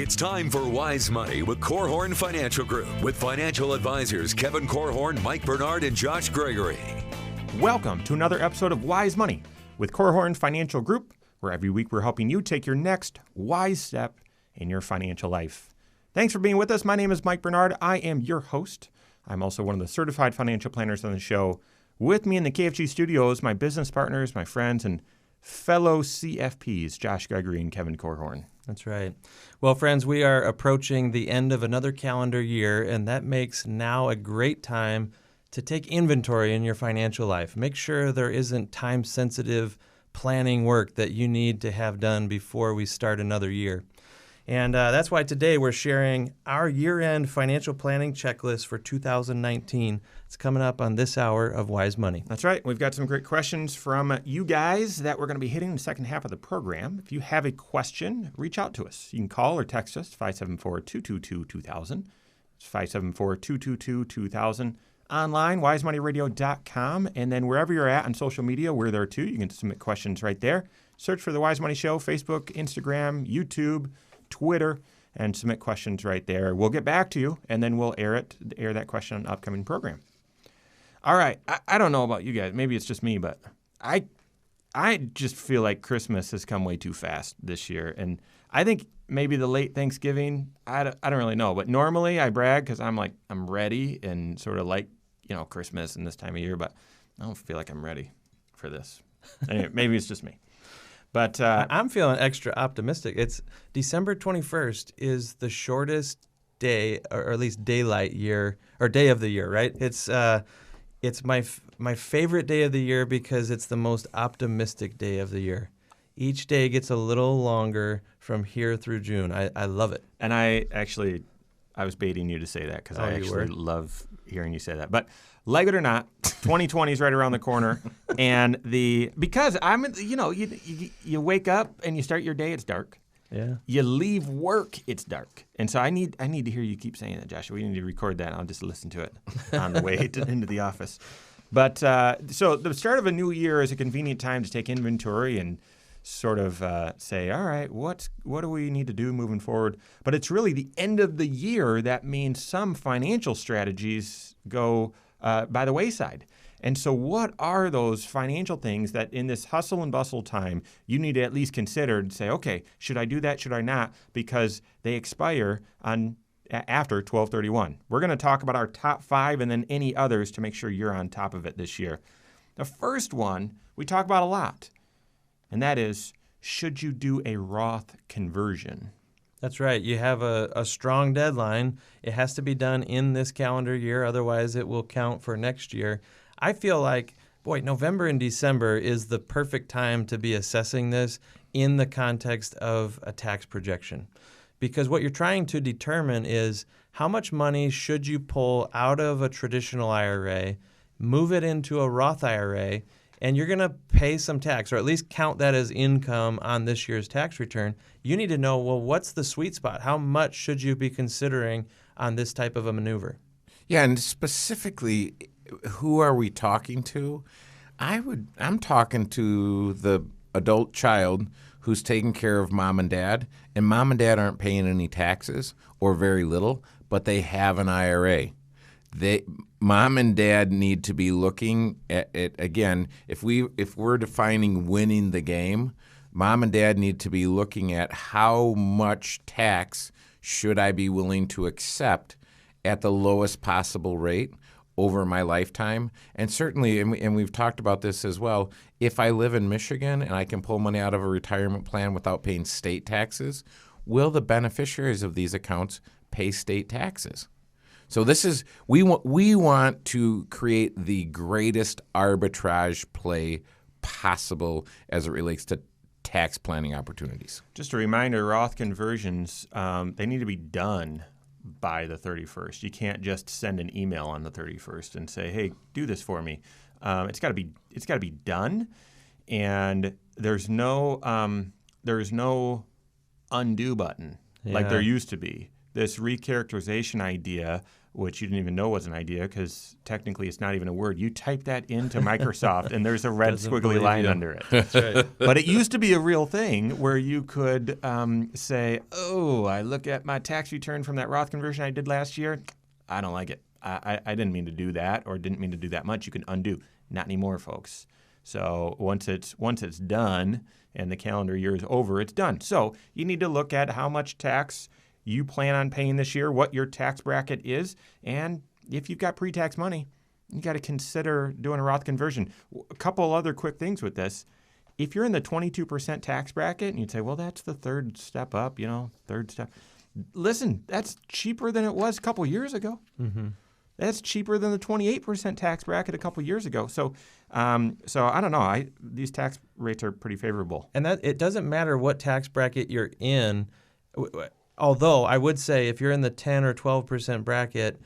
It's time for Wise Money with Korhorn Financial Group with financial advisors Kevin Korhorn, Mike Bernard, and Josh Gregory. Welcome to another episode of Wise Money with Korhorn Financial Group, where every week we're helping you take your next wise step in your financial life. Thanks for being with us. My name is Mike Bernard. I am your host. I'm also one of the certified financial planners on the show. With me in the KFG studios, my business partners, my friends, and fellow CFPs, Josh Gregory and Kevin Korhorn. That's right. Well, friends, we are approaching the end of another calendar year, and that makes now a great time to take inventory in your financial life. Make sure there isn't time-sensitive planning work that you need to have done before we start another year. And that's why today we're sharing our year-end financial planning checklist for 2019. It's coming up on this hour of Wise Money. That's right. We've got some great questions from you guys that we're going to be hitting in the second half of the program. If you have a question, reach out to us. You can call or text us, 574-222-2000. It's 574-222-2000. Online, wisemoneyradio.com. And then wherever you're at on social media, we're there too. You can submit questions right there. Search for The Wise Money Show, Facebook, Instagram, YouTube, Twitter, and submit questions right there. We'll get back to you, and then we'll air that question on an upcoming program. All right. I don't know about you guys. Maybe it's just me, but I just feel like Christmas has come way too fast this year. And I think maybe the late Thanksgiving, I don't really know. But normally I brag because I'm ready and sort of like, Christmas and this time of year. But I don't feel like I'm ready for this. Anyway, maybe it's just me. But I'm feeling extra optimistic. It's December 21st is the shortest day, or at least daylight year, or day of the year, right? It's my favorite day of the year because it's the most optimistic day of the year. Each day gets a little longer from here through June. I love it. And I was baiting you to say that because I actually love hearing you say that. But like it or not, 2020 is right around the corner, and because you wake up and you start your day, it's dark. Yeah. You leave work, it's dark, and so I need to hear you keep saying that, Joshua. We need to record that. I'll just listen to it on the way into the office. But so the start of a new year is a convenient time to take inventory and sort of say, all right, what do we need to do moving forward? But it's really the end of the year that means some financial strategies go by the wayside. And so what are those financial things that in this hustle and bustle time you need to at least consider and say, okay, should I do that? Should I not? Because they expire after 12/31. We're going to talk about our top 5 and then any others to make sure you're on top of it this year. The first one we talk about a lot, and that is, should you do a Roth conversion? That's right. You have a strong deadline. It has to be done in this calendar year. Otherwise, it will count for next year. I feel like, November and December is the perfect time to be assessing this in the context of a tax projection. Because what you're trying to determine is how much money should you pull out of a traditional IRA, move it into a Roth IRA, and you're going to pay some tax, or at least count that as income on this year's tax return. You need to know, what's the sweet spot? How much should you be considering on this type of a maneuver? Yeah, and specifically, who are we talking to? I'm talking to the adult child who's taking care of mom and dad aren't paying any taxes or very little, but they have an IRA. Mom and dad need to be looking at it again. If we're defining winning the game, mom and dad need to be looking at how much tax should I be willing to accept at the lowest possible rate over my lifetime. And certainly, and we've talked about this as well, if I live in Michigan and I can pull money out of a retirement plan without paying state taxes, will the beneficiaries of these accounts pay state taxes? So this is we want to create the greatest arbitrage play possible as it relates to tax planning opportunities. Just a reminder, Roth conversions, they need to be done by the 31st. You can't just send an email on the 31st and say, "Hey, do this for me." It's got to be done, and there's no undo button like there used to be. this recharacterization idea, which you didn't even know was an idea because technically it's not even a word. You type that into Microsoft and there's a red Doesn't squiggly believe line you. under it. That's right. But it used to be a real thing where you could say, oh, I look at my tax return from that Roth conversion I did last year. I don't like it. I didn't mean to do that or didn't mean to do that much. You can undo. Not anymore, folks. So once it's done and the calendar year is over, it's done. So you need to look at how much tax you plan on paying this year, what your tax bracket is, and if you've got pre-tax money, you got to consider doing a Roth conversion. A couple other quick things with this. If you're in the 22% tax bracket and you'd say, well, that's the third step up, third step. Listen, that's cheaper than it was a couple years ago. Mm-hmm. That's cheaper than the 28% tax bracket a couple years ago. So I don't know. These tax rates are pretty favorable. And that it doesn't matter what tax bracket you're in. Although I would say if you're in the 10 or 12% bracket,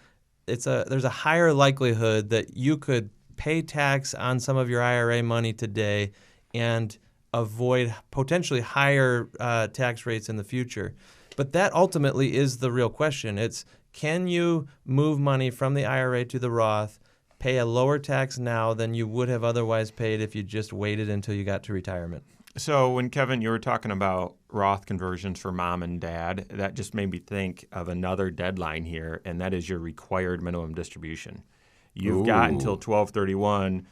there's a higher likelihood that you could pay tax on some of your IRA money today and avoid potentially higher tax rates in the future. But that ultimately is the real question. It's, can you move money from the IRA to the Roth, pay a lower tax now than you would have otherwise paid if you just waited until you got to retirement? So when, Kevin, you were talking about Roth conversions for mom and dad, that just made me think of another deadline here, and that is your required minimum distribution. You've got until 12/31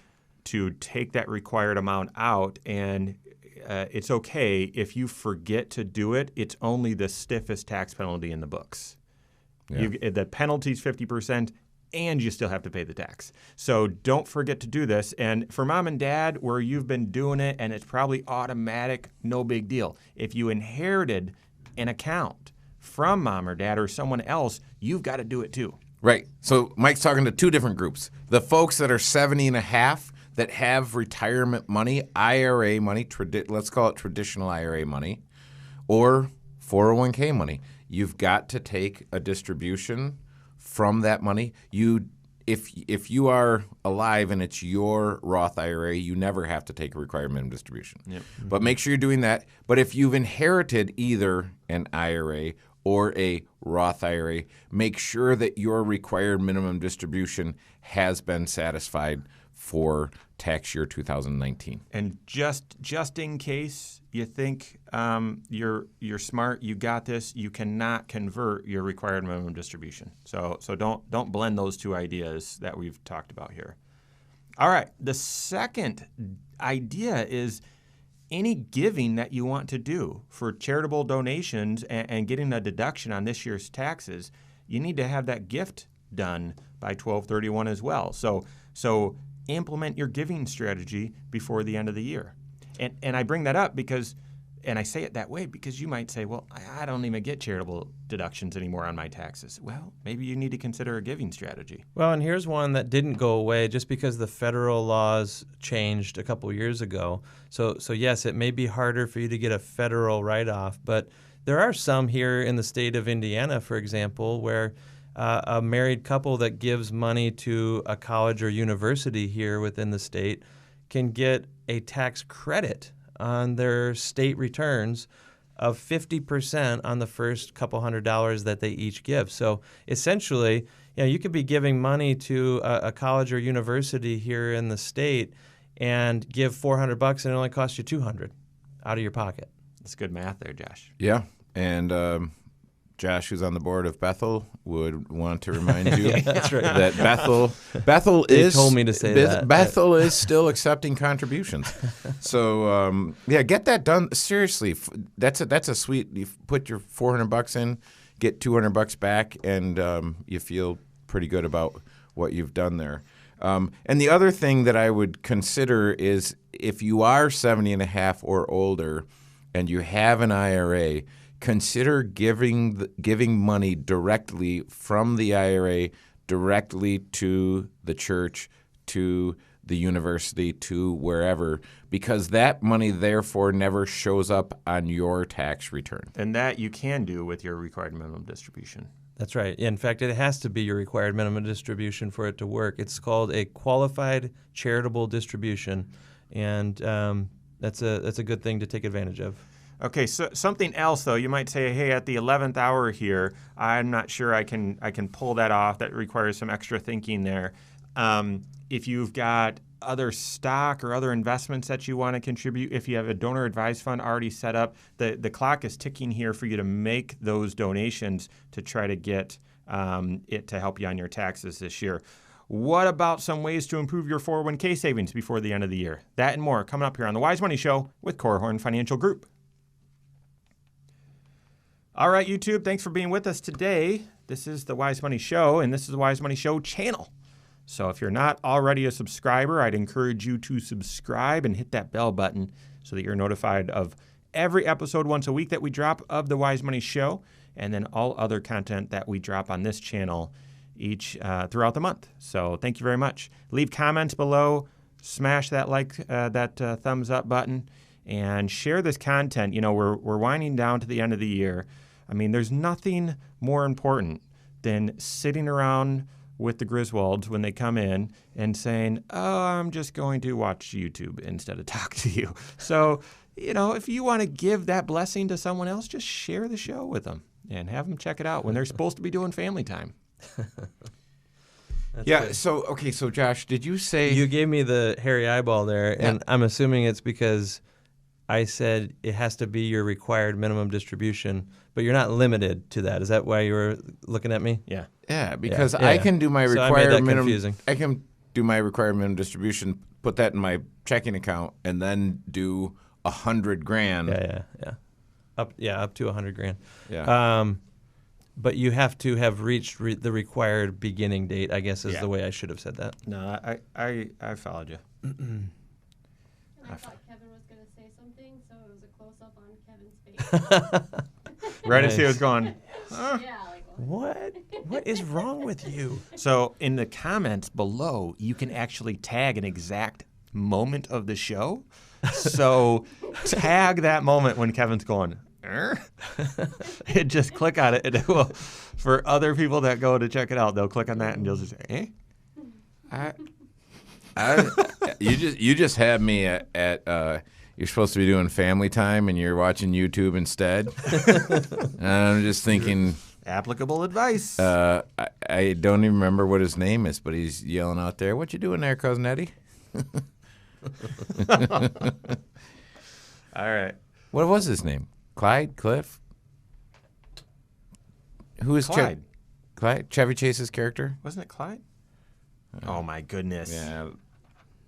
to take that required amount out, and it's okay if you forget to do it. It's only the stiffest tax penalty in the books. Yeah. The penalty's 50%, and you still have to pay the tax. So don't forget to do this. And for mom and dad, where you've been doing it and it's probably automatic, no big deal. If you inherited an account from mom or dad or someone else, you've got to do it too. Right. So Mike's talking to two different groups. The folks that are 70 and a half that have retirement money, IRA money, let's call it traditional IRA money, or 401k money. You've got to take a distribution from that money. If you are alive and it's your Roth IRA, you never have to take a required minimum distribution. Yep. But make sure you're doing that. But if you've inherited either an IRA or a Roth IRA, make sure that your required minimum distribution has been satisfied for tax year 2019. And just in case you think you're smart, you got this, you cannot convert your required minimum distribution. So don't blend those two ideas that we've talked about here. All right, the second idea is any giving that you want to do for charitable donations and getting a deduction on this year's taxes, you need to have that gift done by 12/31 as well. So implement your giving strategy before the end of the year. And I bring that up because, and I say it that way because you might say, well, I don't even get charitable deductions anymore on my taxes. Well, maybe you need to consider a giving strategy. Well, and here's one that didn't go away just because the federal laws changed a couple years ago. So yes, it may be harder for you to get a federal write-off, but there are some here in the state of Indiana, for example, where a married couple that gives money to a college or university here within the state can get a tax credit on their state returns of 50% on the first couple $100 that they each give. So essentially, you could be giving money to a college or university here in the state and give $400 and it only costs you $200 out of your pocket. That's good math there, Josh. Yeah, and Josh, who's on the board of Bethel, would want to remind you That's right. that Bethel They is told me to say that. Bethel is still accepting contributions. So get that done. Seriously, that's a sweet. You put your $400 in, get $200 back, and you feel pretty good about what you've done there. And the other thing that I would consider is if you are 70 and a half or older, and you have an IRA, consider giving money directly from the IRA directly to the church, to the university, to wherever, because that money therefore never shows up on your tax return. And that you can do with your required minimum distribution. That's right. In fact, it has to be your required minimum distribution for it to work. It's called a qualified charitable distribution, and that's a good thing to take advantage of. Okay, so something else though, you might say, hey, at the 11th hour here, I'm not sure I can pull that off. That requires some extra thinking there. If you've got other stock or other investments that you want to contribute, if you have a donor advised fund already set up, the clock is ticking here for you to make those donations to try to get it to help you on your taxes this year. What about some ways to improve your 401k savings before the end of the year? That and more coming up here on the Wise Money Show with Korhorn Financial Group. All right, YouTube, thanks for being with us today. This is the Wise Money Show, and this is the Wise Money Show channel. So if you're not already a subscriber, I'd encourage you to subscribe and hit that bell button so that you're notified of every episode once a week that we drop of the Wise Money Show, and then all other content that we drop on this channel each throughout the month. So thank you very much. Leave comments below, smash that thumbs up button, and share this content. You know, we're winding down to the end of the year. I mean, there's nothing more important than sitting around with the Griswolds when they come in and saying, oh, I'm just going to watch YouTube instead of talk to you. So, you know, if you want to give that blessing to someone else, just share the show with them and have them check it out when they're supposed to be doing family time. Yeah. Good. So Josh, did you say you gave me the hairy eyeball there, and I'm assuming it's because I said it has to be your required minimum distribution, but you're not limited to that. Is that why you were looking at me? Yeah. Yeah, because I can do my required minimum. I can do my required minimum distribution, put that in my checking account, and then do $100,000. Yeah. Up to $100,000. Yeah. But you have to have reached the required beginning date, I guess is the way I should have said that. No, I followed you. And I thought Kevin was going to say something, so it was a close-up on Kevin's face. Right as he was going, Yeah, like, What? What is wrong with you? So in the comments below, you can actually tag an exact moment of the show. So tag that moment when Kevin's going, and just click on it, and it will, for other people that go to check it out, they'll click on that and you'll just say, you just had me at you're supposed to be doing family time and you're watching YouTube instead. And I'm just thinking applicable advice. I don't even remember what his name is, but he's yelling out there, "What you doing there, Cousin Eddie?" All right. What was his name? Clyde? Cliff? Who is Clyde? Clyde? Chevy Chase's character? Wasn't it Clyde? Oh, my goodness. Yeah.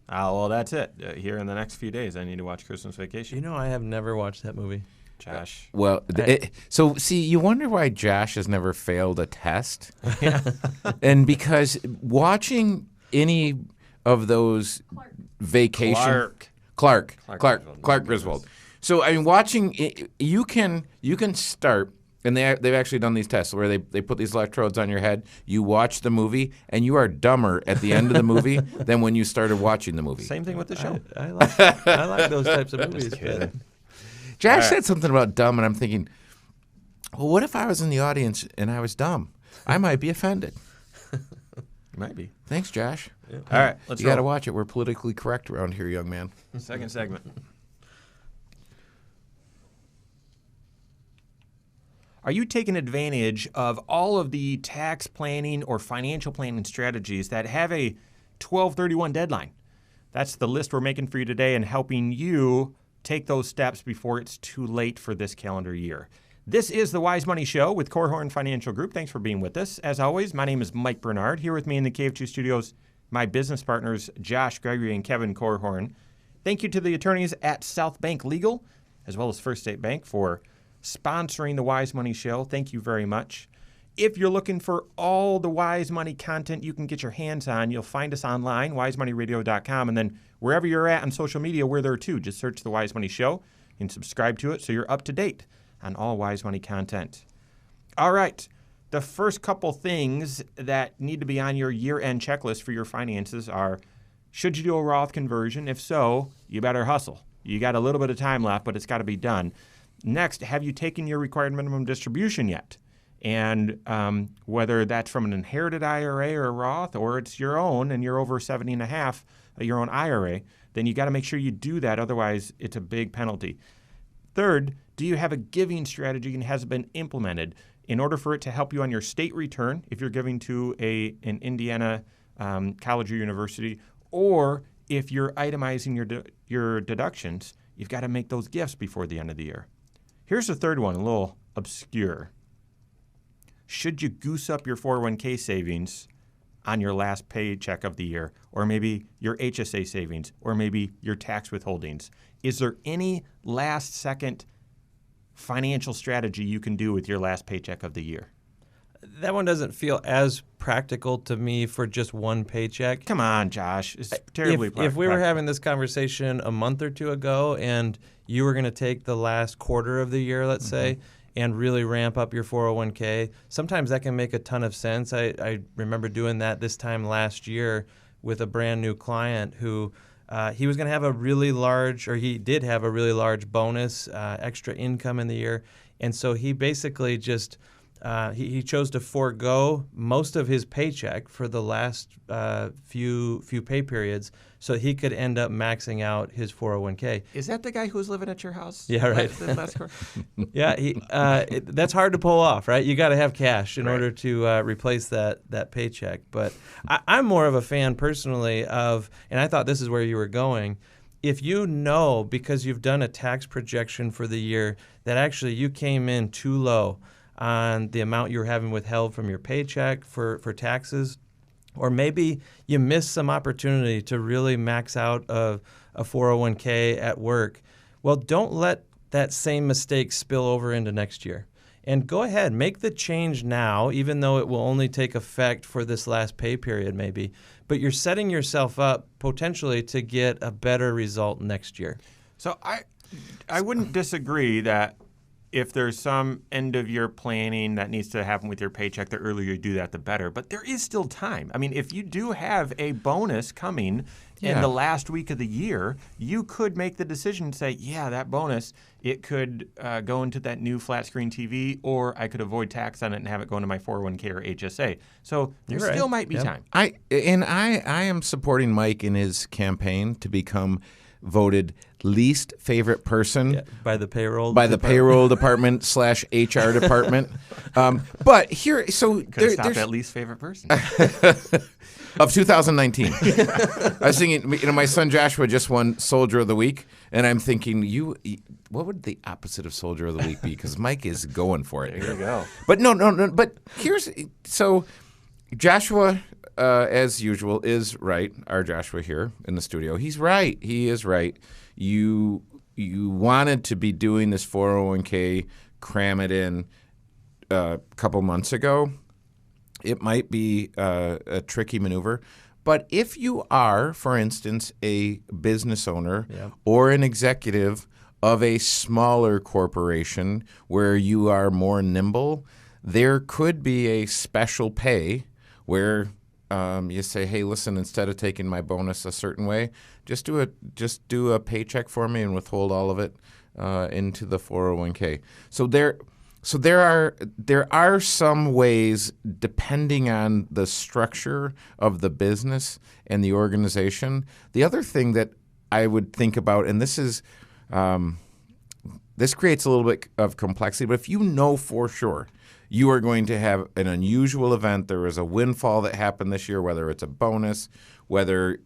Oh, well, that's it. Here in the next few days, I need to watch Christmas Vacation. You know, I have never watched that movie. Josh. Well, so see, you wonder why Josh has never failed a test. Yeah. And because watching any of those vacation... Clark Griswold. So I mean, watching you can start, and they've actually done these tests where they put these electrodes on your head. You watch the movie, and you are dumber at the end of the movie than when you started watching the movie. Same thing with the show. I like those types of movies. Josh said something about dumb, and I'm thinking, well, what if I was in the audience and I was dumb? I might be offended. You might be. Thanks, Josh. Yeah. All right, let's You got to watch it. We're politically correct around here, young man. Second segment. Are you taking advantage of all of the tax planning or financial planning strategies that have a 12/31 deadline? That's the list we're making for you today and helping you take those steps before it's too late for this calendar year. This is the Wise Money Show with Korhorn Financial Group. Thanks for being with us. As always, my name is Mike Bernard. Here with me in the KF2 studios, my business partners, Josh Gregory and Kevin Korhorn. Thank you to the attorneys at South Bank Legal, as well as First State Bank, for sponsoring the Wise Money Show. Thank you very much. If you're looking for all the Wise Money content you can get your hands on, you'll find us online, wisemoneyradio.com, and then wherever you're at on social media, we're there too. Just search the Wise Money Show and subscribe to it so you're up to date on all Wise Money content. All right. The first couple things that need to be on your year-end checklist for your finances are, should you do a Roth conversion? If so, you better hustle. You got a little bit of time left, but it's got to be done. Next, have you taken your required minimum distribution yet? And whether that's from an inherited IRA or a Roth, or it's your own and you're over 70.5, your own IRA, then you got to make sure you do that. Otherwise, it's a big penalty. Third, do you have a giving strategy and has it been implemented in order for it to help you on your state return if you're giving to an Indiana college or university, or if you're itemizing your deductions, you've got to make those gifts before the end of the year. Here's the third one, a little obscure. Should you goose up your 401k savings on your last paycheck of the year, or maybe your HSA savings, or maybe your tax withholdings? Is there any last-second financial strategy you can do with your last paycheck of the year? That one doesn't feel as practical to me for just one paycheck. Come on, Josh. It's terribly If we were practical. having this conversation a month or two ago and you were going to take the last quarter of the year, let's say, and really ramp up your 401k, sometimes that can make a ton of sense. I remember doing that this time last year with a brand new client who he was going to have a really large, or he did have a really large bonus, extra income in the year. And so he basically just, he chose to forego most of his paycheck for the last few pay periods so he could end up maxing out his 401k. Is that the guy who was living at your house? Yeah, right. Last quarter? Yeah, that's hard to pull off, right? You got to have cash in order to replace that paycheck. But I'm more of a fan personally of, and I thought this is where you were going, if you know because you've done a tax projection for the year that actually you came in too low on the amount you're having withheld from your paycheck for taxes, or maybe you missed some opportunity to really max out a 401k at work, well, don't let that same mistake spill over into next year. And go ahead, make the change now, even though it will only take effect for this last pay period maybe. But you're setting yourself up potentially to get a better result next year. So I wouldn't disagree that if there's some end-of-year planning that needs to happen with your paycheck, the earlier you do that, the better. But there is still time. I mean, if you do have a bonus coming in the last week of the year, you could make the decision to say, yeah, that bonus, it could go into that new flat-screen TV, or I could avoid tax on it and have it go into my 401k or HSA. So there still might be time. I am supporting Mike in his campaign to become voted least favorite person by the payroll department / HR department. But here, so Could stop that least favorite person. of 2019. I was thinking, my son Joshua just won Soldier of the Week, and I'm thinking, what would the opposite of Soldier of the Week be? Because Mike is going for it. There you go. But no. But so Joshua, as usual, is right. Our Joshua here in the studio, he's right. He is right. You wanted to be doing this 401k, cram it in a couple months ago. It might be a tricky maneuver. But if you are, for instance, a business owner or an executive of a smaller corporation where you are more nimble, there could be a special pay where you say, hey, listen, instead of taking my bonus a certain way, just do a paycheck for me and withhold all of it into the 401k. So there are some ways, depending on the structure of the business and the organization. The other thing that I would think about, and this is this creates a little bit of complexity, but if you know for sure you are going to have an unusual event, there was a windfall that happened this year, whether it's a bonus, whether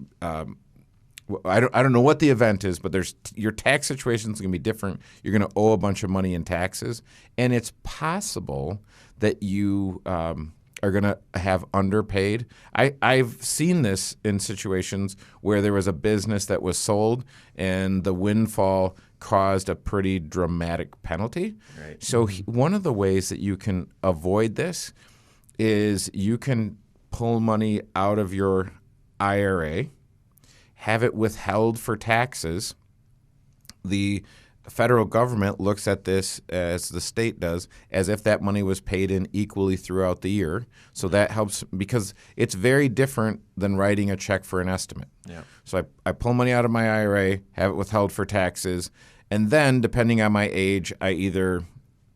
I don't know what the event is, but your tax situation is going to be different. You're going to owe a bunch of money in taxes, and it's possible that you are going to have underpaid. I've seen this in situations where there was a business that was sold, and the windfall caused a pretty dramatic penalty. Right. So one of the ways that you can avoid this is you can pull money out of your IRA, have it withheld for taxes. The federal government looks at this, as the state does, as if that money was paid in equally throughout the year. So that helps, because it's very different than writing a check for an estimate. Yeah. So I pull money out of my IRA, have it withheld for taxes, and then, depending on my age, I either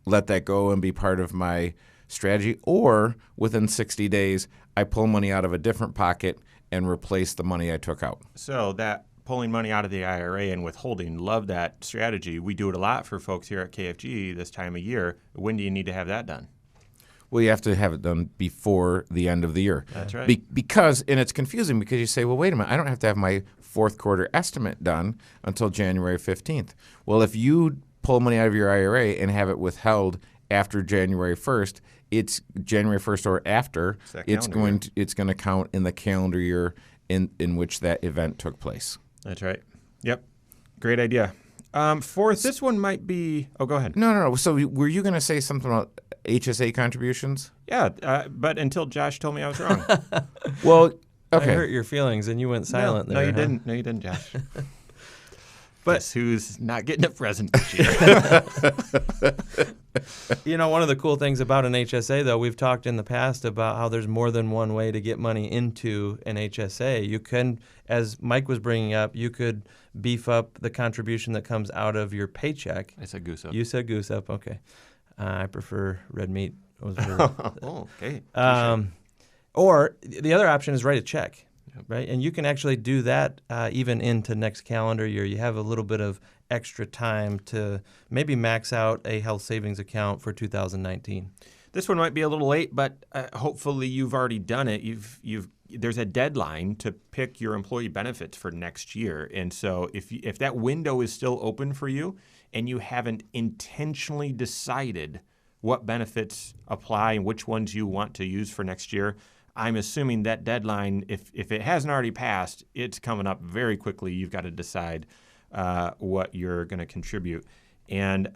let that go and be part of my strategy, or within 60 days, I pull money out of a different pocket and replace the money I took out. So that pulling money out of the IRA and withholding. Love that strategy. We do it a lot for folks here at KFG this time of year. When do you need to have that done? Well, you have to have it done before the end of the year. That's right. And it's confusing because you say, well, wait a minute, I don't have to have my fourth quarter estimate done until January 15th. Well, if you pull money out of your IRA and have it withheld after January 1st, it's January 1st or after, it's going to count in the calendar year in which that event took place. That's right. Yep. Great idea. Fourth, this one might be – oh, go ahead. No. So were you going to say something about HSA contributions? Yeah, but until Josh told me I was wrong. Well, okay. I hurt your feelings and you went silent No, there. you huh? didn't. No, you didn't, Josh. But guess who's not getting a present this year? You know, one of the cool things about an HSA, though, we've talked in the past about how there's more than one way to get money into an HSA. You can, as Mike was bringing up, you could beef up the contribution that comes out of your paycheck. I said goose up. You said goose up. Okay. I prefer red meat. Oh, okay. Or the other option is write a check, right? And you can actually do that even into next calendar year. You have a little bit of extra time to maybe max out a health savings account for 2019. This one might be a little late, but hopefully you've already done it. There's a deadline to pick your employee benefits for next year, and so if that window is still open for you and you haven't intentionally decided what benefits apply and which ones you want to use for next year, I'm assuming that deadline, if it hasn't already passed, it's coming up very quickly. You've got to decide what you're going to contribute, and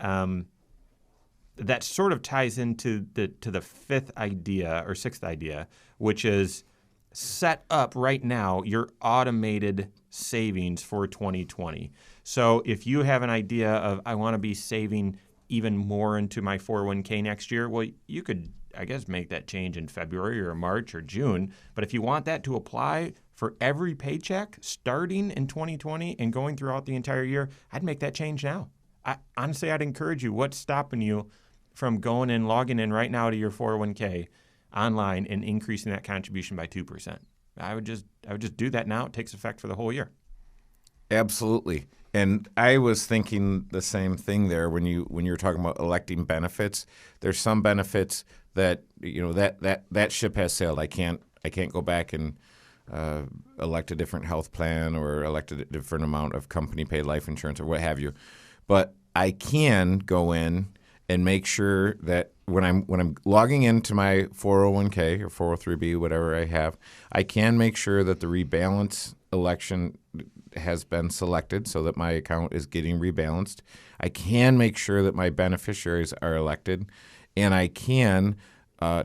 that sort of ties into the fifth idea or sixth idea, which is set up right now your automated savings for 2020. So if you have an idea of I want to be saving even more into my 401k next year, well, you could, I guess, make that change in February or March or June. But if you want that to apply for every paycheck starting in 2020 and going throughout the entire year, I'd make that change now. Honestly, I'd encourage you. What's stopping you from going and logging in right now to your 401k online and increasing that contribution by 2%? I would just do that now. It takes effect for the whole year. Absolutely. And I was thinking the same thing there when you were talking about electing benefits. There's some benefits that that ship has sailed. I can't go back and elect a different health plan or elect a different amount of company paid life insurance or what have you. But I can go in and make sure that when I'm logging into my 401k or 403b, whatever I have, I can make sure that the rebalance election has been selected so that my account is getting rebalanced. I can make sure that my beneficiaries are elected, and I can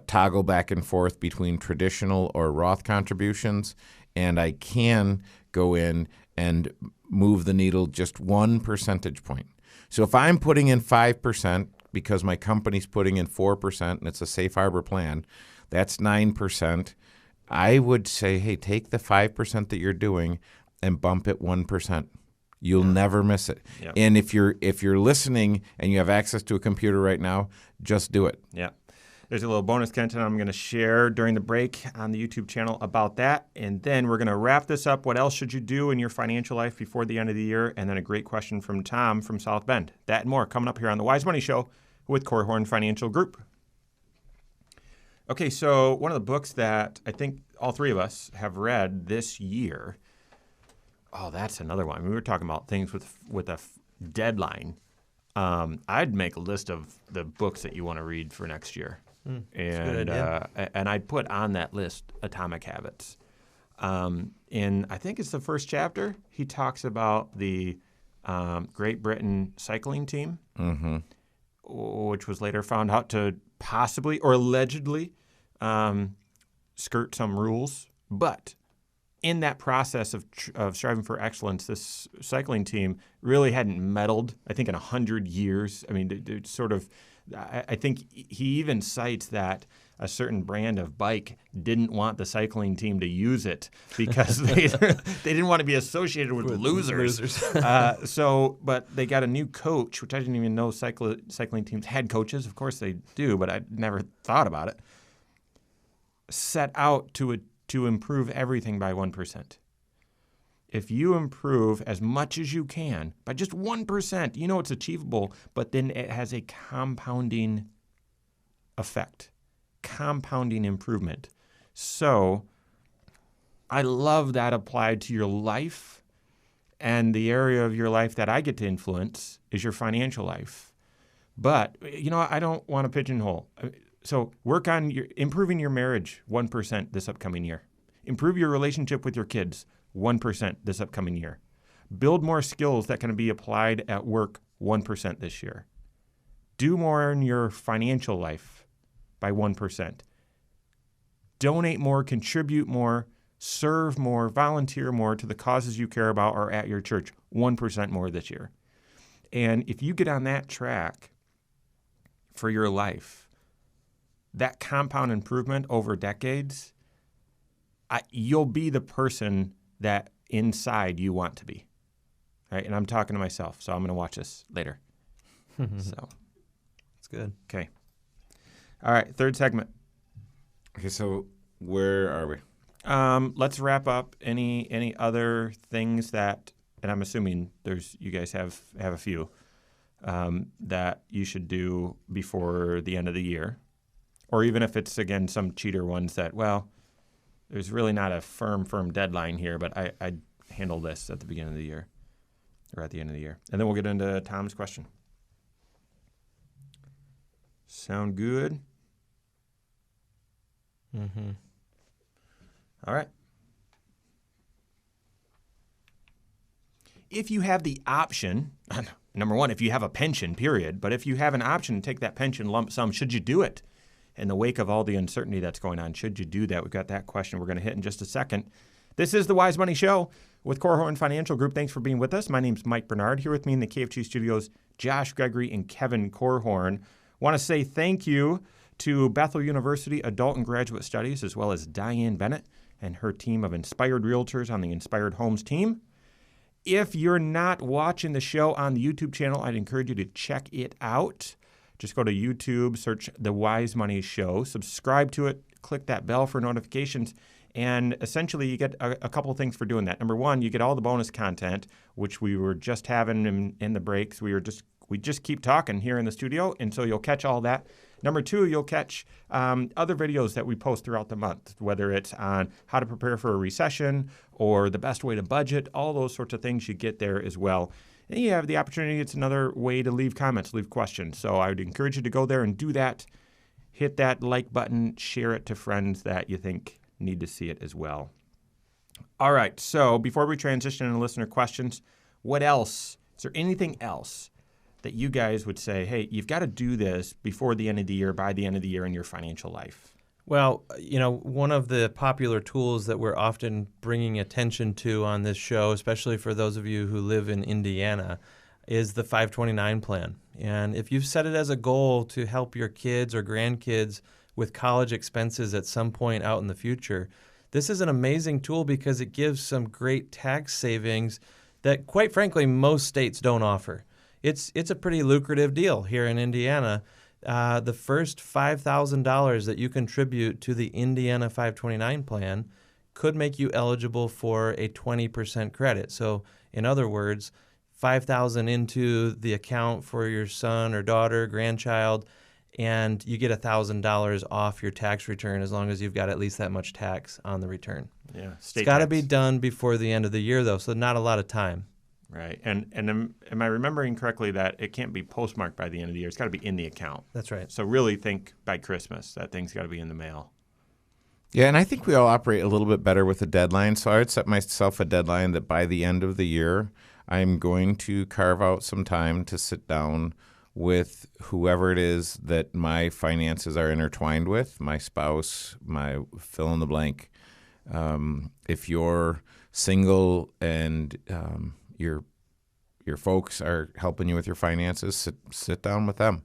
toggle back and forth between traditional or Roth contributions, and I can go in and move the needle just 1 percentage point. So if I'm putting in 5% because my company's putting in 4% and it's a safe harbor plan, that's 9%. I would say, hey, take the 5% that you're doing and bump it 1%. You'll never miss it. Yep. And if you're listening and you have access to a computer right now, just do it. Yeah. There's a little bonus content I'm going to share during the break on the YouTube channel about that. And then we're going to wrap this up. What else should you do in your financial life before the end of the year? And then a great question from Tom from South Bend. That and more coming up here on the Wise Money Show with Korhorn Financial Group. Okay, so one of the books that I think all three of us have read this year. Oh, that's another one. We were talking about things with a deadline. I'd make a list of the books that you want to read for next year. And I'd put on that list Atomic Habits. And I think it's the first chapter. He talks about the Great Britain cycling team, which was later found out to possibly or allegedly skirt some rules. But in that process of striving for excellence, this cycling team really hadn't meddled, I think, in 100 years. I mean, it's sort of, I think he even cites that a certain brand of bike didn't want the cycling team to use it because they didn't want to be associated with losers. But they got a new coach, which I didn't even know cycling teams had coaches. Of course they do, but I never thought about it. Set out to improve everything by 1%. if you improve as much as you can by just 1%, you know it's achievable, but then it has a compounding effect, compounding improvement. So I love that applied to your life, and the area of your life that I get to influence is your financial life. But, I don't want to pigeonhole. So work on improving your marriage 1% this upcoming year. Improve your relationship with your kids 1% this upcoming year. Build more skills that can be applied at work 1% this year. Do more in your financial life by 1%. Donate more, contribute more, serve more, volunteer more to the causes you care about or at your church 1% more this year. And if you get on that track for your life, that compound improvement over decades, you'll be the person that inside you want to be. Right? And I'm talking to myself, so I'm going to watch this later. So That's good. Okay. All right, third segment. Okay, so where are we? Let's wrap up any other things that, and I'm assuming you guys have a few that you should do before the end of the year, or even if it's again some cheater ones that, well, there's really not a firm deadline here, but I handle this at the beginning of the year or at the end of the year, and then we'll get into Tom's question. Sound good? Mm-hmm. All right. If you have the option, number one, if you have a pension, period, but if you have an option to take that pension lump sum, should you do it? In the wake of all the uncertainty that's going on, should you do that? We've got that question we're going to hit in just a second. This is the Wise Money Show with Korhorn Financial Group. Thanks for being with us. My name's Mike Bernard. Here with me in the KFG studios, Josh Gregory and Kevin Korhorn. Want to say thank you to Bethel University Adult and Graduate Studies, as well as Diane Bennett and her team of Inspired Realtors on the Inspired Homes team. If you're not watching the show on the YouTube channel, I'd encourage you to check it out. Just go to YouTube, search The Wise Money Show, subscribe to it, click that bell for notifications, and essentially you get a couple of things for doing that. Number one, you get all the bonus content, which we were just having in the breaks. We just keep talking here in the studio, and so you'll catch all that. Number two, you'll catch other videos that we post throughout the month, whether it's on how to prepare for a recession or the best way to budget, all those sorts of things you get there as well. And you have the opportunity, it's another way to leave comments, leave questions. So I would encourage you to go there and do that. Hit that like button, share it to friends that you think need to see it as well. All right, so before we transition into listener questions, what else? Is there anything else that you guys would say, hey, you've got to do this before the end of the year, by the end of the year in your financial life? Well, one of the popular tools that we're often bringing attention to on this show, especially for those of you who live in Indiana, is the 529 plan. And if you've set it as a goal to help your kids or grandkids with college expenses at some point out in the future, this is an amazing tool because it gives some great tax savings that, quite frankly, most states don't offer. It's a pretty lucrative deal here in Indiana. The first $5,000 that you contribute to the Indiana 529 plan could make you eligible for a 20% credit. So, in other words, $5,000 into the account for your son or daughter, grandchild, and you get $1,000 off your tax return as long as you've got at least that much tax on the return. Yeah, it's got to be done before the end of the year, though, so not a lot of time. Right. And am I remembering correctly that it can't be postmarked by the end of the year? It's got to be in the account. That's right. So really think by Christmas that thing's got to be in the mail. Yeah, and I think we all operate a little bit better with a deadline. So I would set myself a deadline that by the end of the year, I'm going to carve out some time to sit down with whoever it is that my finances are intertwined with, my spouse, my fill in the blank. If you're single and your folks are helping you with your finances, sit down with them,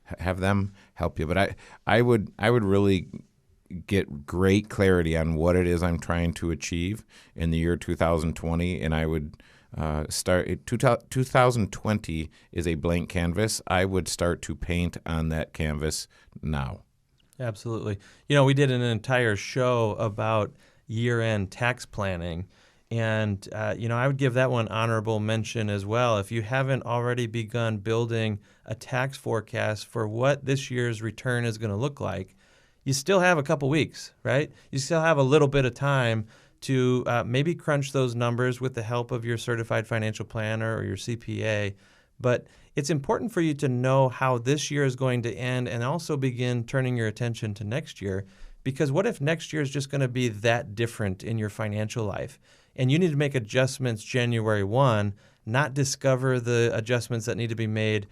have them help you. But I would really get great clarity on what it is I'm trying to achieve in the year 2020, and I would start. 2020 is a blank canvas. I would start to paint on that canvas now. Absolutely. We did an entire show about year-end tax planning. And, I would give that one honorable mention as well. If you haven't already begun building a tax forecast for what this year's return is going to look like, you still have a couple weeks, right? You still have a little bit of time to maybe crunch those numbers with the help of your certified financial planner or your CPA. But it's important for you to know how this year is going to end and also begin turning your attention to next year. Because what if next year is just going to be that different in your financial life? And you need to make adjustments January 1, not discover the adjustments that need to be made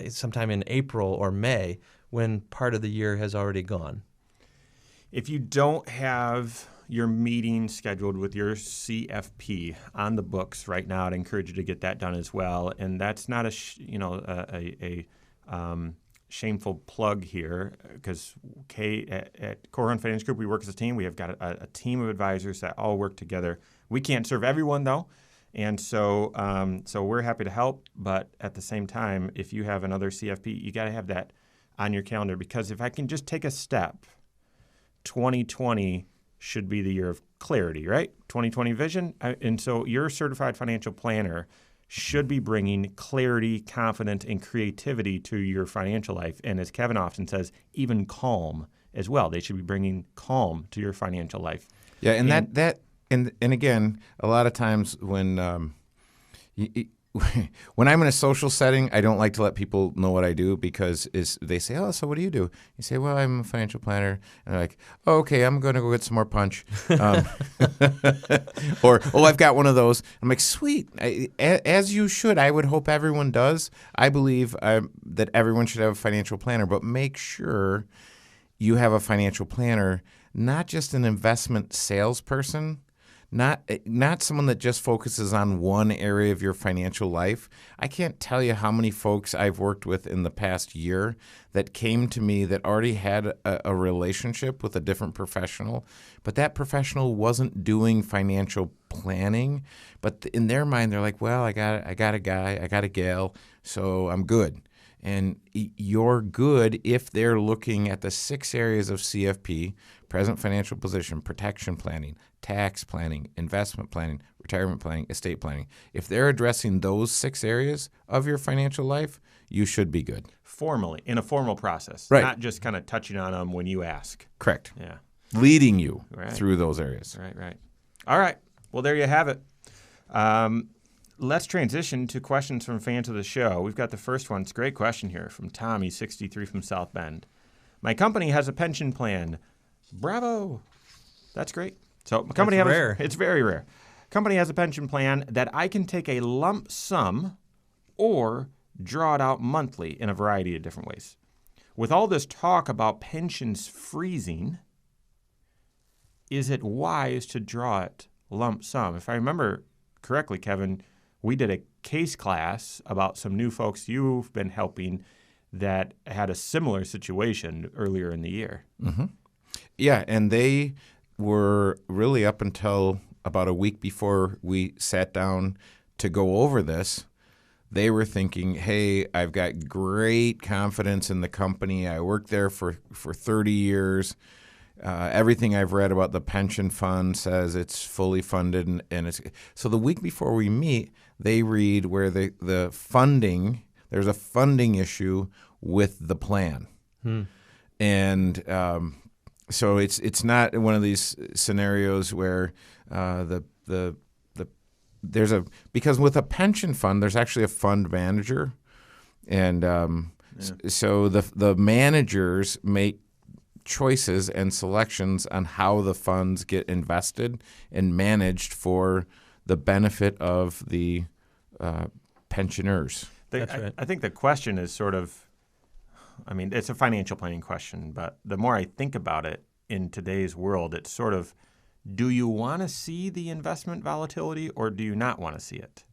sometime in April or May when part of the year has already gone. If you don't have your meeting scheduled with your CFP on the books right now, I'd encourage you to get that done as well. And that's not a shameful plug here, because at Corhorn Finance Group, we work as a team. We have got a team of advisors that all work together. We can't serve everyone, though. And so we're happy to help. But at the same time, if you have another CFP, you got to have that on your calendar, because if I can just take a step, 2020 should be the year of clarity, right? 2020 vision. And so your certified financial planner should be bringing clarity, confidence, and creativity to your financial life. And as Kevin often says, even calm as well. They should be bringing calm to your financial life. Yeah, and again, a lot of times when when I'm in a social setting, I don't like to let people know what I do, because they say, "Oh, so what do you do?" You say, "Well, I'm a financial planner," and they're like, "Oh, okay, I'm going to go get some more punch," or "Oh, I've got one of those." I'm like, "Sweet, as you should." I would hope everyone does. I believe that everyone should have a financial planner, but make sure you have a financial planner, not just an investment salesperson. Not someone that just focuses on one area of your financial life. I can't tell you how many folks I've worked with in the past year that came to me that already had a relationship with a different professional, but that professional wasn't doing financial planning. But in their mind, they're like, "Well, I got a guy, I got a gal, so I'm good." And you're good if they're looking at the 6 areas of CFP: present financial position, protection planning, tax planning, investment planning, retirement planning, estate planning. If they're addressing those 6 areas of your financial life, you should be good. Formally, in a formal process, right? Not just kind of touching on them when you ask. Correct. Yeah. Leading you right. through those areas. Right. All right. Well, there you have it. Let's transition to questions from fans of the show. We've got the first one. It's a great question here from Tommy, 63 from South Bend. My company has a pension plan. Bravo. That's great. So my company has rare. It's very rare. Company has a pension plan that I can take a lump sum or draw it out monthly in a variety of different ways. With all this talk about pensions freezing, is it wise to draw it lump sum? If I remember correctly, Kevin, we did a case class about some new folks you've been helping that had a similar situation earlier in the year. Mm-hmm. Yeah, and they were really, up until about a week before we sat down to go over this, they were thinking, "Hey, I've got great confidence in the company. I worked there for 30 years. Everything I've read about the pension fund says it's fully funded." And it's so the week before we meet, they read where the funding, there's a funding issue with the plan. And so it's not one of these scenarios where because with a pension fund, there's actually a fund manager, and so the managers make choices and selections on how the funds get invested and managed for the benefit of the pensioners. That's right. I think the question is sort of, it's a financial planning question, but the more I think about it in today's world, it's sort of, do you want to see the investment volatility or do you not want to see it?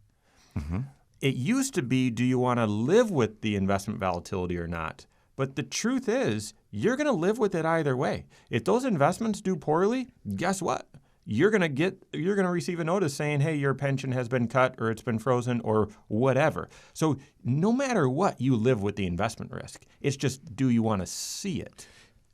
Mm-hmm. It used to be, do you want to live with the investment volatility or not? But the truth is, you're going to live with it either way. If those investments do poorly, guess what? You're going to receive a notice saying, "Hey, your pension has been cut or it's been frozen or whatever." So no matter what, you live with the investment risk. It's just, do you want to see it?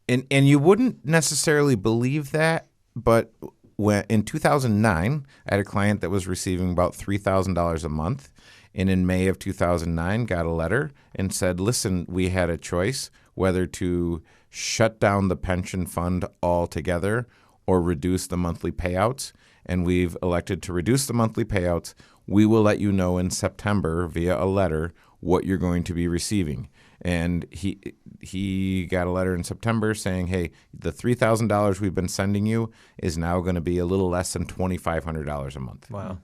And you wouldn't necessarily believe that, but in 2009, I had a client that was receiving about $3,000 a month. And in May of 2009, got a letter and said, listen, we had a choice whether to shut down the pension fund altogether or reduce the monthly payouts. And we've elected to reduce the monthly payouts. We will let you know in September via a letter what you're going to be receiving. And he got a letter in September saying, hey, the $3,000 we've been sending you is now going to be a little less than $2,500 a month. Wow.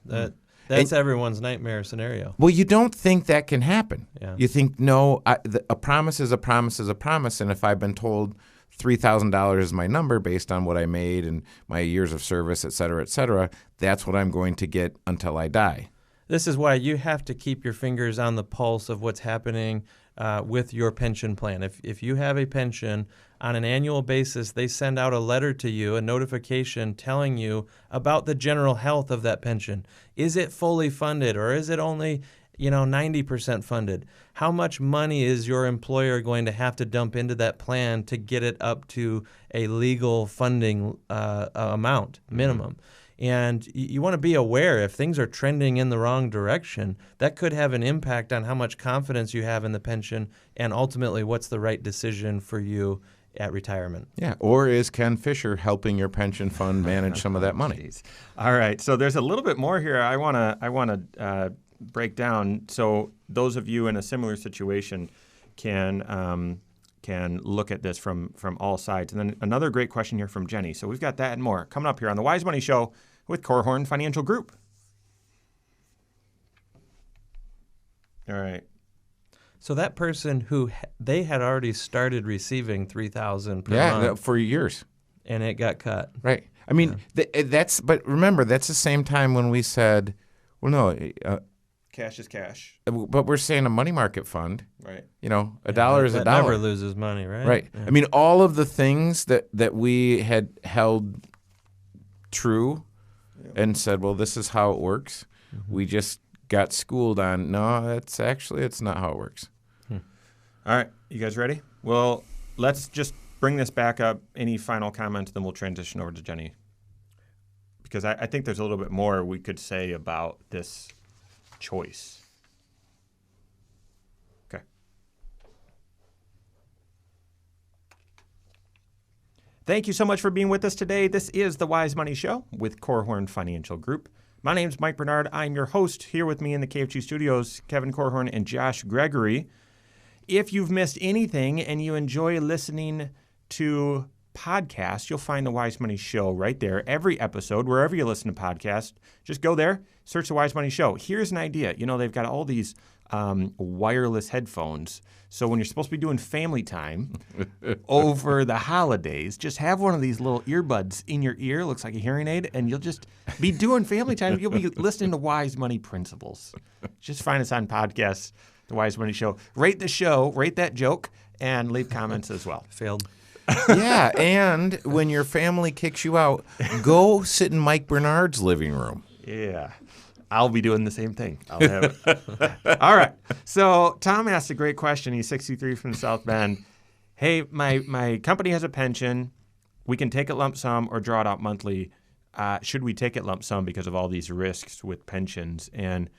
That's everyone's nightmare scenario. Well, you don't think that can happen. Yeah. You think, no, a promise is a promise is a promise. And if I've been told $3,000 is my number based on what I made and my years of service, et cetera, that's what I'm going to get until I die. This is why you have to keep your fingers on the pulse of what's happening with your pension plan. If you have a pension, on an annual basis, they send out a letter to you, a notification telling you about the general health of that pension. Is it fully funded, or is it only 90% funded? How much money is your employer going to have to dump into that plan to get it up to a legal funding amount, minimum? And you want to be aware if things are trending in the wrong direction, that could have an impact on how much confidence you have in the pension and ultimately what's the right decision for you at retirement. Yeah, or is Ken Fisher helping your pension fund manage some of that money? Jeez. All right, so there's a little bit more here I want to break down so those of you in a similar situation can look at this from all sides. And then another great question here from Jenny. So we've got that and more coming up here on the Wise Money Show with Korhorn Financial Group. All right. So that person who they had already started receiving $3,000 per month for years, and it got cut. Right. I mean, that's. But remember, that's the same time when we said, well, no, cash is cash. But we're saying a money market fund. Right. You know, a dollar is a dollar. Never loses money, right? Right. Yeah. I mean, all of the things that we had held true and said, well, this is how it works. Mm-hmm. We just got schooled on, no, it's not how it works. All right. You guys ready? Well, let's just bring this back up. Any final comments? Then we'll transition over to Jenny. Because I think there's a little bit more we could say about this choice. Okay. Thank you so much for being with us today. This is the Wise Money Show with Korhorn Financial Group. My name's Mike Bernard. I'm your host. Here with me in the KFG studios, Kevin Korhorn and Josh Gregory. If you've missed anything and you enjoy listening to podcasts, you'll find the Wise Money Show right there. Every episode, wherever you listen to podcasts, just go there, search the Wise Money Show. Here's an idea. You know, they've got all these wireless headphones. So when you're supposed to be doing family time over the holidays, just have one of these little earbuds in your ear. Looks like a hearing aid. And you'll just be doing family time. You'll be listening to Wise Money Principles. Just find us on podcasts, The Wise Money Show. Rate the show, rate that joke, and leave comments as well. Failed. Yeah, and when your family kicks you out, go sit in Mike Bernard's living room. Yeah. I'll be doing the same thing. I'll have it. All right. So Tom asked a great question. He's 63 from South Bend. Hey, my company has a pension. We can take it lump sum or draw it out monthly. Should we take it lump sum because of all these risks with pensions? And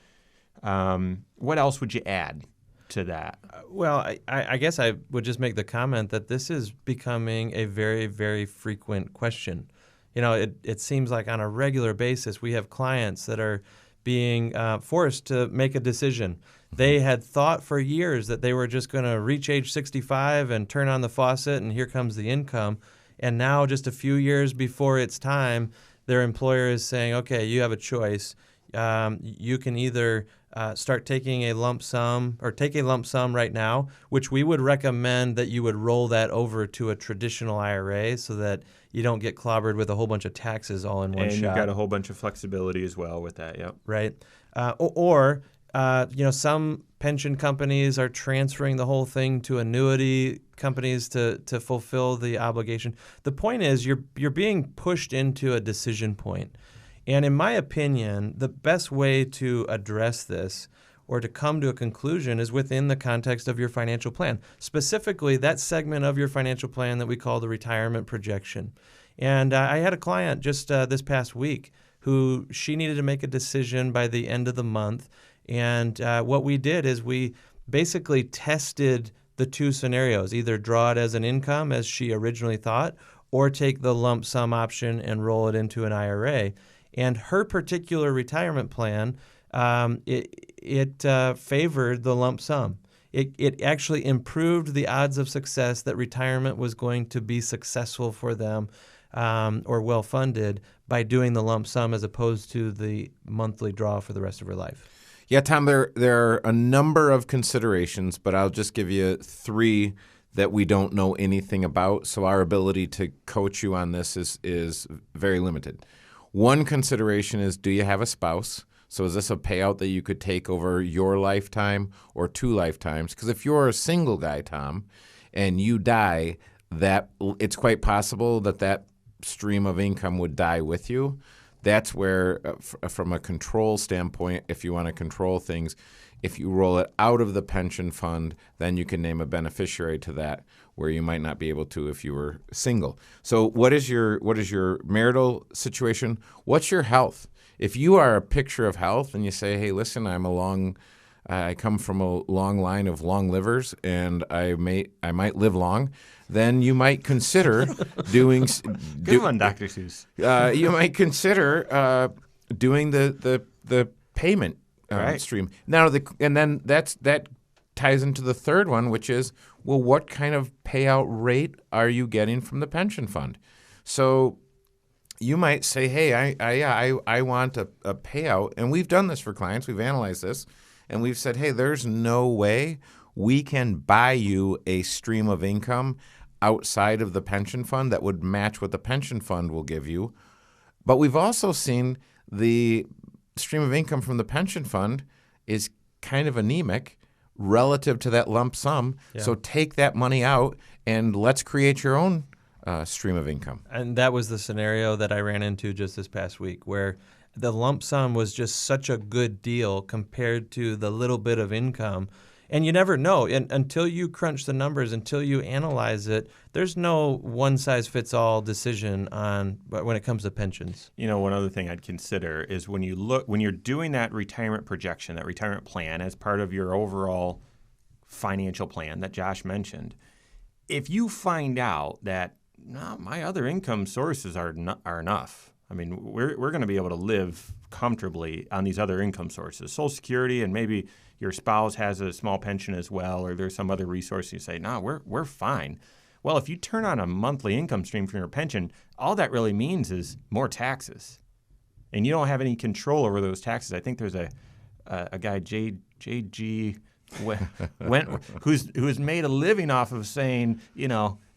what else would you add to that? Well, I guess I would just make the comment that this is becoming a very, very frequent question. You know, it seems like on a regular basis we have clients that are being forced to make a decision. They had thought for years that they were just going to reach age 65 and turn on the faucet and here comes the income. And now just a few years before it's time, their employer is saying, okay, you have a choice. You can either start taking a lump sum or take a lump sum right now, which we would recommend that you would roll that over to a traditional IRA so that you don't get clobbered with a whole bunch of taxes all in one shot. And you've got a whole bunch of flexibility as well with that, yep. Right. Or some pension companies are transferring the whole thing to annuity companies to fulfill the obligation. The point is you're being pushed into a decision point. And in my opinion, the best way to address this or to come to a conclusion is within the context of your financial plan, specifically that segment of your financial plan that we call the retirement projection. And I had a client just this past week who she needed to make a decision by the end of the month. And what we did is we basically tested the two scenarios, either draw it as an income as she originally thought, or take the lump sum option and roll it into an IRA. And her particular retirement plan, it favored the lump sum. It actually improved the odds of success that retirement was going to be successful for them or well-funded by doing the lump sum as opposed to the monthly draw for the rest of her life. Yeah, Tom, there are a number of considerations, but I'll just give you 3 that we don't know anything about, so our ability to coach you on this is very limited. One consideration is, do you have a spouse? So is this a payout that you could take over your lifetime or 2 lifetimes? Because if you're a single guy, Tom, and you die, that it's quite possible that stream of income would die with you. That's where, from a control standpoint, if you want to control things, if you roll it out of the pension fund, then you can name a beneficiary to that, where you might not be able to if you were single. So what is your marital situation? What's your health? If you are a picture of health and you say, hey, listen, I come from a long line of long livers and I might live long, then you might consider doing Good one, Dr. Seuss. you might consider doing the payment Right. stream. Now, then that ties into the third one, which is, well, what kind of payout rate are you getting from the pension fund? So you might say, hey, I want a payout, and we've done this for clients. We've analyzed this, and we've said, hey, there's no way we can buy you a stream of income outside of the pension fund that would match what the pension fund will give you. But we've also seen the stream of income from the pension fund is kind of anemic relative to that lump sum. Yeah. So take that money out and let's create your own stream of income. And that was the scenario that I ran into just this past week, where the lump sum was just such a good deal compared to the little bit of income. And you never know. Until you crunch the numbers, until you analyze it, there's no one-size-fits-all decision when it comes to pensions. You know, one other thing I'd consider is when you're doing that retirement projection, that retirement plan as part of your overall financial plan that Josh mentioned, if you find out that my other income sources are enough, I mean, we're going to be able to live comfortably on these other income sources, Social Security, and maybe your spouse has a small pension as well, or there's some other resource you say, no, we're fine. Well, if you turn on a monthly income stream from your pension, all that really means is more taxes, and you don't have any control over those taxes. I think there's a guy, JG, who's made a living off of saying,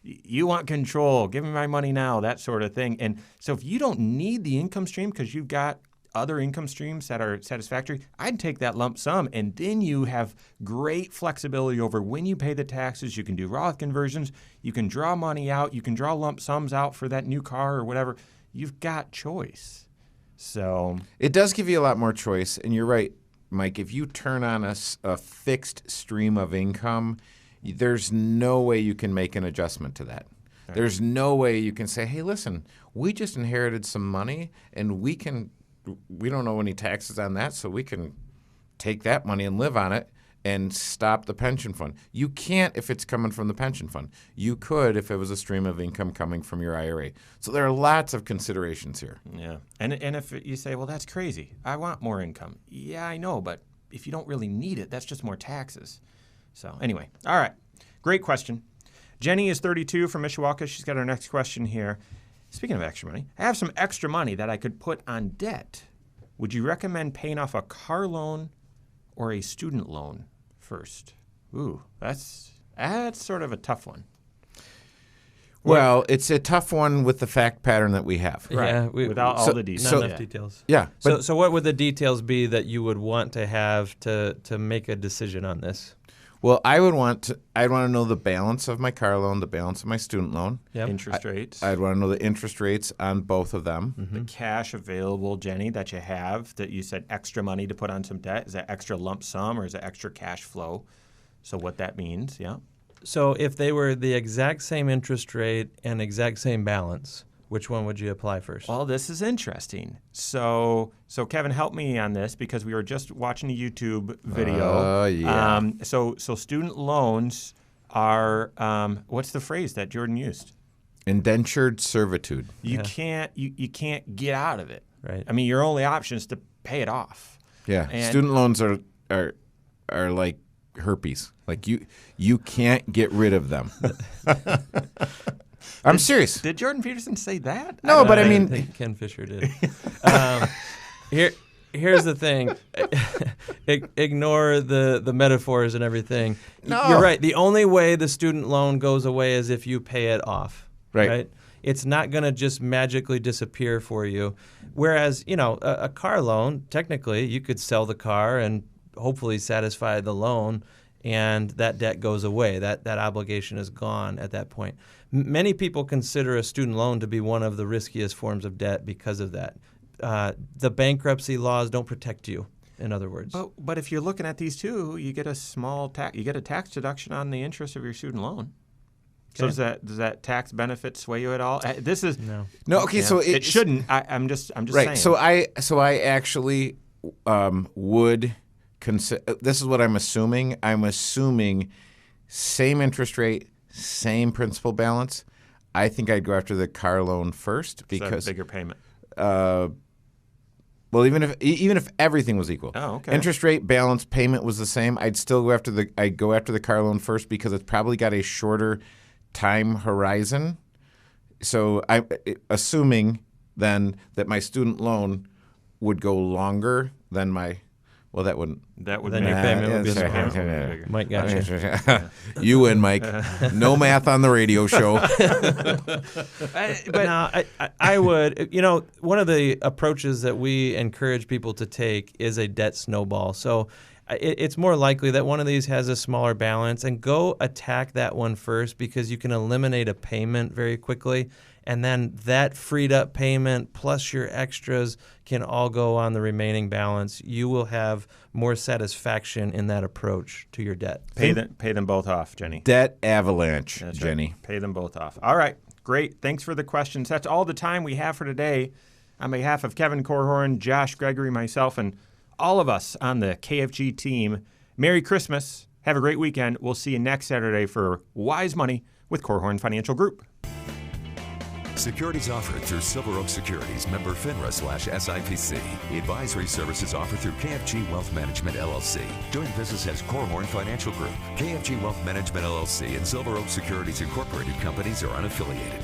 you want control, give me my money now, that sort of thing. And so if you don't need the income stream because you've got other income streams that are satisfactory, I'd take that lump sum, and then you have great flexibility over when you pay the taxes. You can do Roth conversions, you can draw money out, you can draw lump sums out for that new car or whatever. You've got choice. So it does give you a lot more choice, and you're right, Mike. If you turn on a fixed stream of income, there's no way you can make an adjustment to that. Right. There's no way you can say, hey, listen, we just inherited some money, and we don't owe any taxes on that, so we can take that money and live on it and stop the pension fund. You can't if it's coming from the pension fund. You could if it was a stream of income coming from your IRA. So there are lots of considerations here. Yeah. And if you say, well, that's crazy, I want more income. Yeah, I know, but if you don't really need it, that's just more taxes. So anyway, all right. Great question. Jenny is 32 from Mishawaka. She's got our next question here. Speaking of extra money, I have some extra money that I could put on debt. Would you recommend paying off a car loan or a student loan first? Ooh, that's sort of a tough one. Well, it's a tough one with the fact pattern that we have. Right. Yeah, without all the details. Not enough details. Yeah. So what would the details be that you would want to have to make a decision on this? Well, I'd want to know the balance of my car loan, the balance of my student loan. Yep. Interest rates. I'd want to know the interest rates on both of them. Mm-hmm. The cash available, Jenny, that you have, that you said extra money to put on some debt. Is that extra lump sum or is that extra cash flow? So what that means, yeah. So if they were the exact same interest rate and exact same balance, which one would you apply first? Well, this is interesting. So Kevin, help me on this because we were just watching a YouTube video. Oh, yeah. So student loans are what's the phrase that Jordan used? Indentured servitude. You can't get out of it. Right. I mean, your only option is to pay it off. Yeah. And- Student loans are like herpes. Like you can't get rid of them. I'm serious. Did Jordan Peterson say that? No, but I I mean, think Ken Fisher did. Here's the thing. Ignore the metaphors and everything. No. You're right. The only way the student loan goes away is if you pay it off. Right. It's not going to just magically disappear for you. Whereas, a car loan, technically, you could sell the car and hopefully satisfy the loan, and that debt goes away. That obligation is gone at that point. Many people consider a student loan to be one of the riskiest forms of debt because of that. The bankruptcy laws don't protect you, in other words. But if you're looking at these two, you get a small tax. You get a tax deduction on the interest of your student loan. So does that tax benefit sway you at all? This is No. Okay. yeah, So it shouldn't. I'm just right. saying. So I actually would consider. This is what I'm assuming. I'm assuming same interest rate, same principal balance. I think I'd go after the car loan first because bigger payment. Well, even if everything was equal, interest rate, balance, payment was the same, I'd still go after the car loan first because it's probably got a shorter time horizon. So I'm assuming then that my student loan would go longer than my. Well, that wouldn't. That would Then make your payment would be bigger. Mike got you. You win, Mike. No math on the radio show. But no, I would. One of the approaches that we encourage people to take is a debt snowball. So it's more likely that one of these has a smaller balance, and go attack that one first because you can eliminate a payment very quickly. And then that freed up payment plus your extras can all go on the remaining balance. You will have more satisfaction in that approach to your debt. Pay them both off, Jenny. Debt avalanche, That's Jenny. Right. Pay them both off. All right. Great. Thanks for the questions. That's all the time we have for today. On behalf of Kevin Korhorn, Josh Gregory, myself, and all of us on the KFG team, Merry Christmas. Have a great weekend. We'll see you next Saturday for Wise Money with Korhorn Financial Group. Securities offered through Silver Oak Securities, member FINRA/SIPC. Advisory services offered through KFG Wealth Management, LLC. Doing business as Korhorn Financial Group. KFG Wealth Management, LLC and Silver Oak Securities Incorporated companies are unaffiliated.